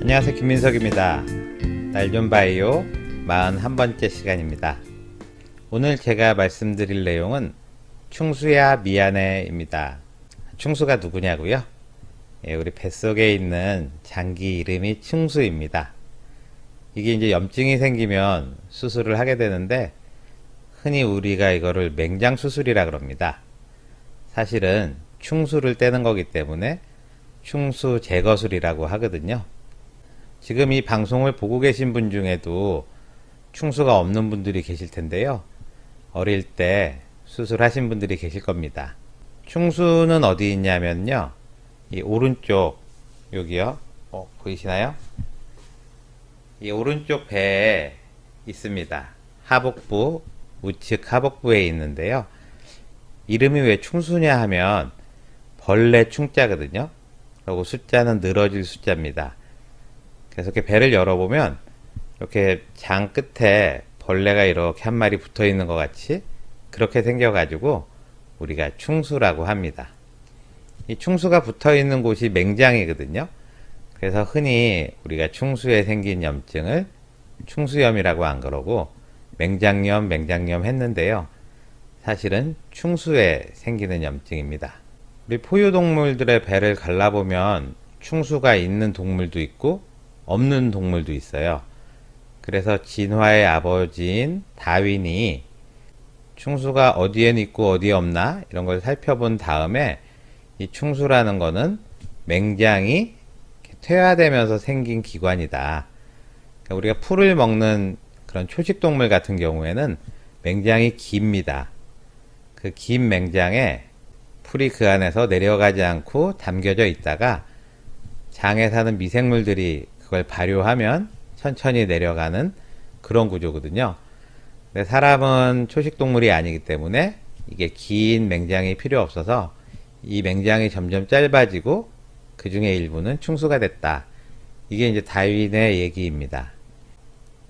안녕하세요, 김민석입니다. 날좀바이오 41번째 시간입니다. 오늘 제가 말씀드릴 내용은 충수야 미안해 입니다. 충수가 누구냐고요? 우리 뱃속에 있는 장기 이름이 충수입니다. 이게 이제 염증이 생기면 수술을 하게 되는데 흔히 우리가 이거를 맹장 수술이라 그럽니다. 사실은 충수를 떼는 거기 때문에 충수 제거술이라고 하거든요. 지금 이 방송을 보고 계신 분 중에도 충수가 없는 분들이 계실 텐데요. 어릴 때 수술하신 분들이 계실 겁니다. 충수는 어디 있냐면요. 이 오른쪽, 여기요. 보이시나요? 이 오른쪽 배에 있습니다. 하복부, 우측 하복부에 있는데요. 이름이 왜 충수냐 하면 벌레 충자거든요. 그리고 숫자는 늘어질 숫자입니다. 그래서 이렇게 배를 열어보면 이렇게 장 끝에 벌레가 이렇게 한 마리 붙어 있는 것 같이 그렇게 생겨가지고 우리가 충수라고 합니다. 이 충수가 붙어 있는 곳이 맹장이거든요. 그래서 흔히 우리가 충수에 생긴 염증을 충수염이라고 안 그러고 맹장염 했는데요. 사실은 충수에 생기는 염증입니다. 우리 포유동물들의 배를 갈라보면 충수가 있는 동물도 있고 없는 동물도 있어요. 그래서 진화의 아버지인 다윈이 충수가 어디엔 있고 어디에 없나 이런 걸 살펴본 다음에 이 충수라는 거는 맹장이 퇴화되면서 생긴 기관이다. 그러니까 우리가 풀을 먹는 그런 초식동물 같은 경우에는 맹장이 깁니다. 그 긴 맹장에 풀이 그 안에서 내려가지 않고 담겨져 있다가 장에 사는 미생물들이 그걸 발효하면 천천히 내려가는 그런 구조거든요. 근데 사람은 초식동물이 아니기 때문에 이게 긴 맹장이 필요 없어서 이 맹장이 점점 짧아지고 그 중에 일부는 충수가 됐다. 이게 이제 다윈의 얘기입니다.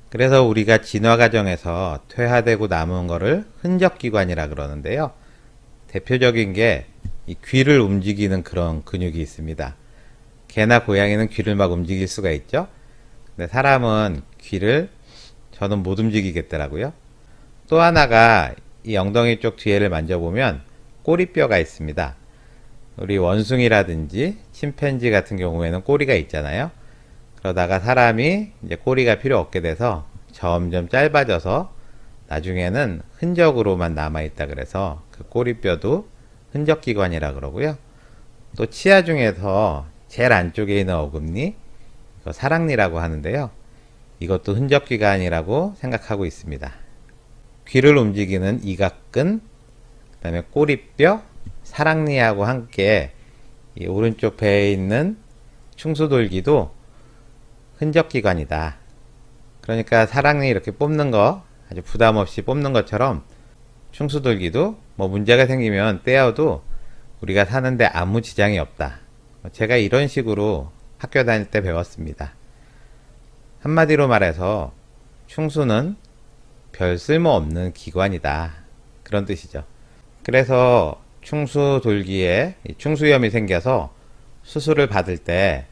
그래서 우리가 진화 과정에서 퇴화되고 남은 거를 흔적기관이라 그러는데요. 대표적인 게 이 귀를 움직이는 그런 근육이 있습니다. 개나 고양이는 귀를 막 움직일 수가 있죠. 근데 사람은 귀를 저는 못 움직이겠더라고요. 또 하나가 이 엉덩이 쪽 뒤에를 만져보면 꼬리뼈가 있습니다. 우리 원숭이라든지 침팬지 같은 경우에는 꼬리가 있잖아요. 그러다가 사람이 이제 꼬리가 필요 없게 돼서 점점 짧아져서 나중에는 흔적으로만 남아있다 그래서 그 꼬리뼈도 흔적기관이라 그러고요. 또 치아 중에서 제일 안쪽에 있는 어금니, 이거 사랑니라고 하는데요. 이것도 흔적기관이라고 생각하고 있습니다. 귀를 움직이는 이각근, 그 다음에 꼬리뼈, 사랑니하고 함께 이 오른쪽 배에 있는 충수돌기도 흔적기관이다. 그러니까 사랑니 이렇게 뽑는 거 아주 부담 없이 뽑는 것처럼 충수돌기도 뭐 문제가 생기면 떼어도 우리가 사는데 아무 지장이 없다. 제가 이런 식으로 학교 다닐 때 배웠습니다. 한마디로 말해서 충수는 별 쓸모없는 기관이다. 그런 뜻이죠. 그래서 충수돌기에 충수염이 생겨서 수술을 받을 때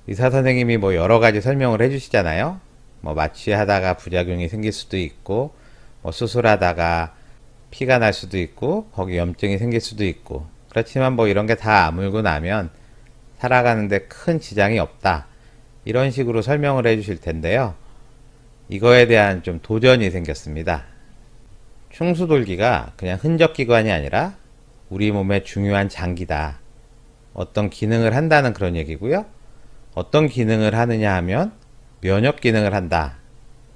의사 선생님이 뭐 여러 가지 설명을 해주시잖아요. 뭐 마취하다가 부작용이 생길 수도 있고, 뭐 수술하다가 피가 날 수도 있고, 거기 염증이 생길 수도 있고. 그렇지만 뭐 이런 게 다 아물고 나면 살아가는데 큰 지장이 없다. 이런 식으로 설명을 해주실 텐데요. 이거에 대한 좀 도전이 생겼습니다. 충수돌기가 그냥 흔적기관이 아니라 우리 몸의 중요한 장기다. 어떤 기능을 한다는 그런 얘기고요. 어떤 기능을 하느냐 하면 면역 기능을 한다.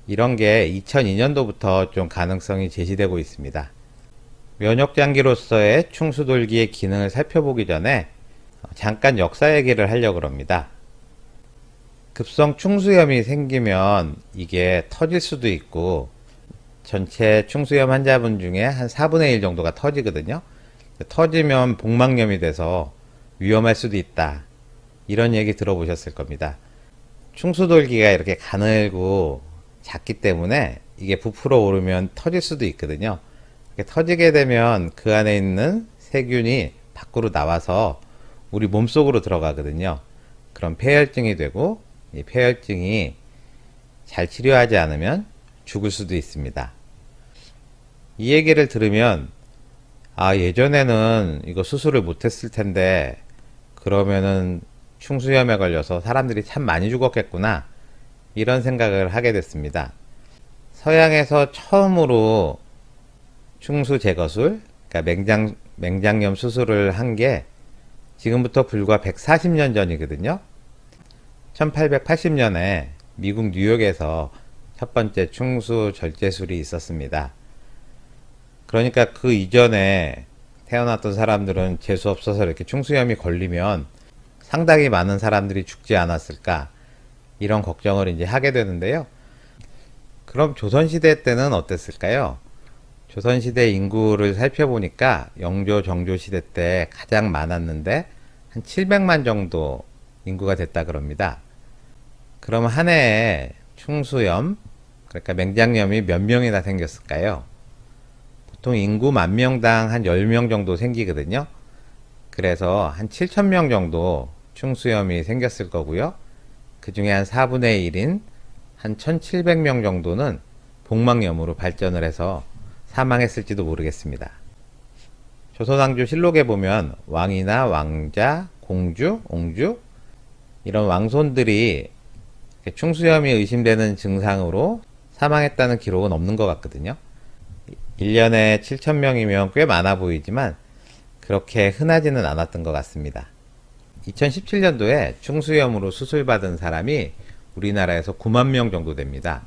이런 게 2002년도부터 좀 가능성이 제시되고 있습니다. 면역장기로서의 충수돌기의 기능을 살펴보기 전에 잠깐 역사 얘기를 하려고 합니다. 급성 충수염이 생기면 이게 터질 수도 있고 전체 충수염 환자분 중에 한 4분의 1 정도가 터지거든요. 터지면 복막염이 돼서 위험할 수도 있다. 이런 얘기 들어보셨을 겁니다. 충수돌기가 이렇게 가늘고 작기 때문에 이게 부풀어 오르면 터질 수도 있거든요. 터지게 되면 그 안에 있는 세균이 밖으로 나와서 우리 몸속으로 들어가거든요. 그럼 폐혈증이 되고 이 폐혈증이 잘 치료하지 않으면 죽을 수도 있습니다. 이 얘기를 들으면 예전에는 이거 수술을 못했을 텐데 그러면은 충수염에 걸려서 사람들이 참 많이 죽었겠구나, 이런 생각을 하게 됐습니다. 서양에서 처음으로 충수 제거술, 그러니까 맹장염 수술을 한 게 지금부터 불과 140년 전이거든요. 1880년에 미국 뉴욕에서 첫 번째 충수 절제술이 있었습니다. 그러니까 그 이전에 태어났던 사람들은 재수 없어서 이렇게 충수염이 걸리면 상당히 많은 사람들이 죽지 않았을까, 이런 걱정을 이제 하게 되는데요. 그럼 조선시대 때는 어땠을까요? 조선시대 인구를 살펴보니까 영조, 정조 시대 때 가장 많았는데 한 700만 정도 인구가 됐다 그럽니다. 그럼 한 해에 충수염, 그러니까 맹장염이 몇 명이나 생겼을까요? 보통 인구 10,000명당 한 10명 정도 생기거든요. 그래서 한 7,000명 정도 충수염이 생겼을 거고요. 그 중에 한 4분의 1인 한 1,700명 정도는 복막염으로 발전을 해서 사망했을지도 모르겠습니다. 조선왕조 실록에 보면 왕이나 왕자, 공주, 옹주, 이런 왕손들이 충수염이 의심되는 증상으로 사망했다는 기록은 없는 것 같거든요. 1년에 7,000명이면 꽤 많아 보이지만 그렇게 흔하지는 않았던 것 같습니다. 2017년도에 충수염으로 수술받은 사람이 우리나라에서 9만 명 정도 됩니다.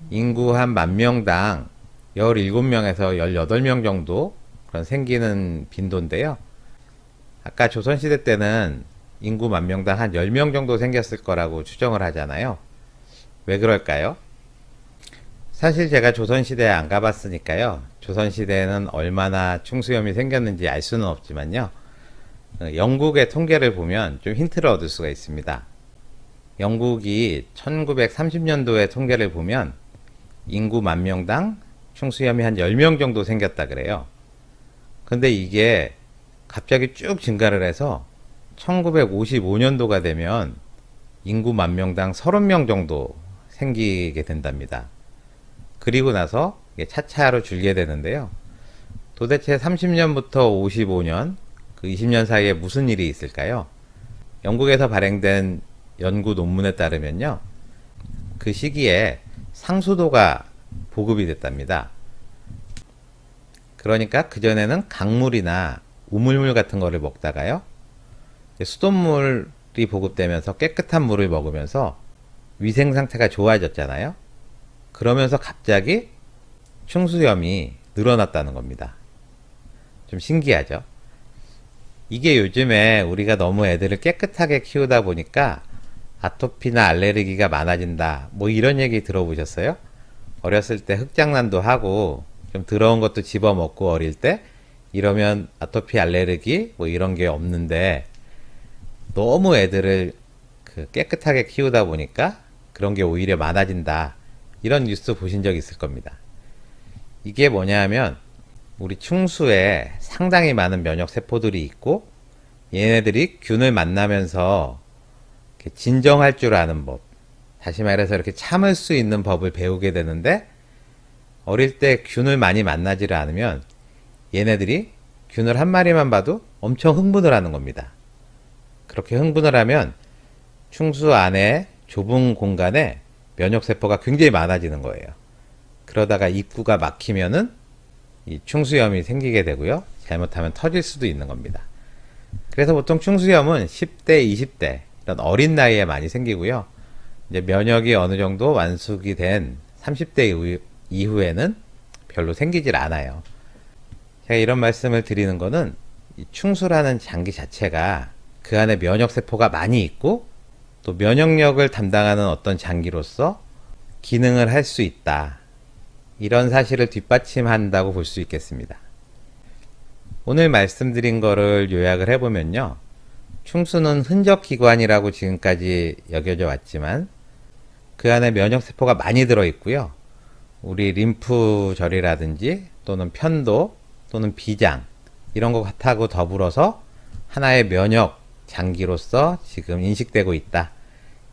인구 한 10,000명당 17명에서 18명 정도 그런 생기는 빈도인데요. 아까 조선시대 때는 인구 10,000명당 한 10명 정도 생겼을 거라고 추정을 하잖아요. 왜 그럴까요? 사실 제가 조선시대에 안 가봤으니까요. 조선시대에는 얼마나 충수염이 생겼는지 알 수는 없지만요. 영국의 통계를 보면 좀 힌트를 얻을 수가 있습니다. 영국이 1930년도의 통계를 보면 인구 10,000명당 충수염이 한 10명 정도 생겼다 그래요. 근데 이게 갑자기 쭉 증가를 해서 1955년도가 되면 인구 10,000명당 30명 정도 생기게 된답니다. 그리고 나서 이게 차차로 줄게 되는데요. 도대체 30년부터 55년, 그 20년 사이에 무슨 일이 있을까요? 영국에서 발행된 연구 논문에 따르면요. 그 시기에 상수도가 보급이 됐답니다. 그러니까 그전에는 강물이나 우물물 같은 거를 먹다가요. 수돗물이 보급되면서 깨끗한 물을 먹으면서 위생 상태가 좋아졌잖아요. 그러면서 갑자기 충수염이 늘어났다는 겁니다. 좀 신기하죠? 이게 요즘에 우리가 너무 애들을 깨끗하게 키우다 보니까 아토피나 알레르기가 많아진다, 뭐 이런 얘기 들어보셨어요? 어렸을 때 흙장난도 하고 좀 더러운 것도 집어먹고 어릴 때 이러면 아토피 알레르기 뭐 이런 게 없는데 너무 애들을 깨끗하게 키우다 보니까 그런 게 오히려 많아진다, 이런 뉴스 보신 적 있을 겁니다. 이게 뭐냐 하면 우리 충수에 상당히 많은 면역 세포들이 있고 얘네들이 균을 만나면서 진정할 줄 아는 법, 다시 말해서 이렇게 참을 수 있는 법을 배우게 되는데 어릴 때 균을 많이 만나지를 않으면 얘네들이 균을 한 마리만 봐도 엄청 흥분을 하는 겁니다. 그렇게 흥분을 하면 충수 안에 좁은 공간에 면역세포가 굉장히 많아지는 거예요. 그러다가 입구가 막히면은 이 충수염이 생기게 되고요. 잘못하면 터질 수도 있는 겁니다. 그래서 보통 충수염은 10대, 20대 이런 어린 나이에 많이 생기고요. 이제 면역이 어느 정도 완숙이 된 30대 이후에는 별로 생기질 않아요. 제가 이런 말씀을 드리는 거는 이 충수라는 장기 자체가 그 안에 면역세포가 많이 있고 또 면역력을 담당하는 어떤 장기로서 기능을 할 수 있다, 이런 사실을 뒷받침한다고 볼 수 있겠습니다. 오늘 말씀드린 거를 요약을 해보면요. 충수는 흔적기관이라고 지금까지 여겨져 왔지만 그 안에 면역세포가 많이 들어있고요. 우리 림프절이라든지 또는 편도 또는 비장 이런 것하고 더불어서 하나의 면역 장기로서 지금 인식되고 있다,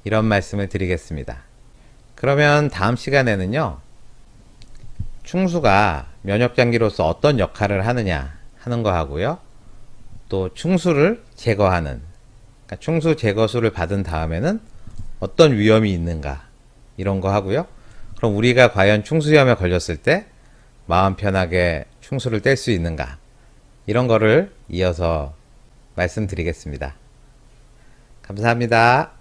이런 말씀을 드리겠습니다. 그러면 다음 시간에는요, 충수가 면역장기로서 어떤 역할을 하느냐 하는 거 하고요, 또 충수를 제거하는, 그러니까 충수 제거술을 받은 다음에는 어떤 위험이 있는가 이런 거 하고요. 그럼 우리가 과연 충수염에 걸렸을 때 마음 편하게 충수를 뗄 수 있는가, 이런 거를 이어서 말씀드리겠습니다. 감사합니다.